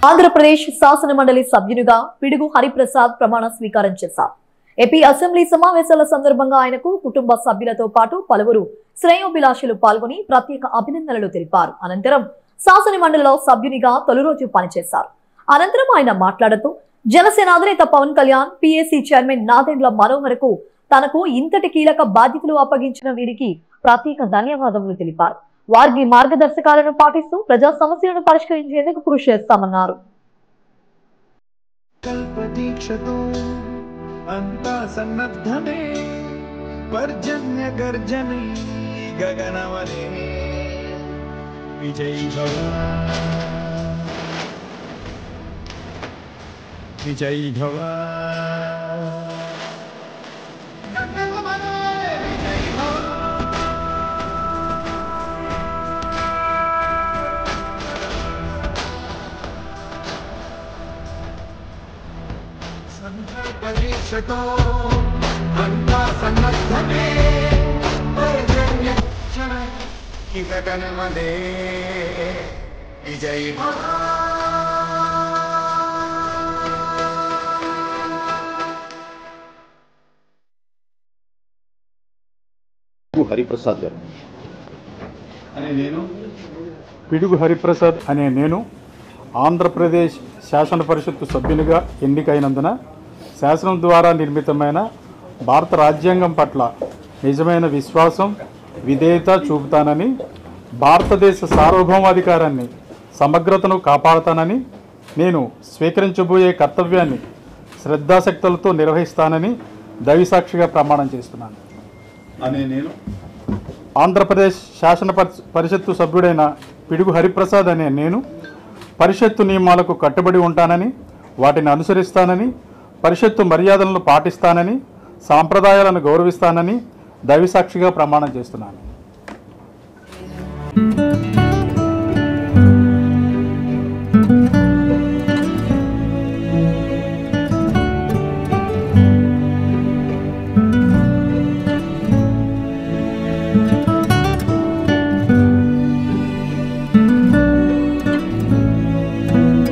ఆంధ్రప్రదేశ్ శాసన మండలి సభ్యునిగా పిడుగు హరిప్రసాద్ ప్రమాణ స్వీకారం చేశారు. ఏపీ అసెంబ్లీ సమావేశాల సందర్భంగా ఆయనకు కుటుంబ సభ్యులతో పాటు పలువురు శ్రేయోభిలాషులు పాల్గొని ప్రత్యేక అభినందనలు తెలిపారు. అనంతరం శాసన మండలిలో సభ్యునిగా తొలి రోజు పనిచేశారు. అనంతరం ఆయన మాట్లాడుతూ జనసేన అధినేత పవన్ కళ్యాణ్, పిఎసి చైర్మన్ నాదెండ్ల మనోహర్కు తనకు ఇంతటి కీలక బాధ్యతలు అప్పగించిన వీరికి ప్రత్యేక ధన్యవాదములు తెలిపారు. వారి మార్గదర్శకాలను పాటిస్తూ ప్రజా సమస్యలను పరిష్కరించేందుకు కృషి చేస్తామన్నారు. अंता सन्नद्धने पर्जन्य गर्जने गगनवने विजयी भव विजयी भव विजयी भव परीक्षतो अंता सन्नद्धने पर्जन्य गर्जने गगनवने विजयी भव హరిప్రసాద్ గారు పిడుగు హరిప్రసాద్ అనే నేను ఆంధ్రప్రదేశ్ శాసన పరిషత్తు సభ్యునిగా ఎన్నికైనందున శాసనం ద్వారా నిర్మితమైన భారత రాజ్యాంగం పట్ల నిజమైన విశ్వాసం, విధేయత చూపుతానని, భారతదేశ సార్వభౌమాధికారాన్ని, సమగ్రతను కాపాడుతానని, నేను స్వీకరించబోయే కర్తవ్యాన్ని శ్రద్ధాశక్తులతో నిర్వహిస్తానని దైవసాక్షిగా ప్రమాణం చేస్తున్నాను. అనే నేను ఆంధ్రప్రదేశ్ శాసన పరిషత్తు సభ్యుడైన పిడుగు హరిప్రసాద్ అనే నేను పరిషత్తు నియమాలకు కట్టుబడి ఉంటానని, వాటిని అనుసరిస్తానని, పరిషత్తు మర్యాదలను పాటిస్తానని, సాంప్రదాయాలను గౌరవిస్తానని దైవసాక్షిగా ప్రమాణం చేస్తున్నాను.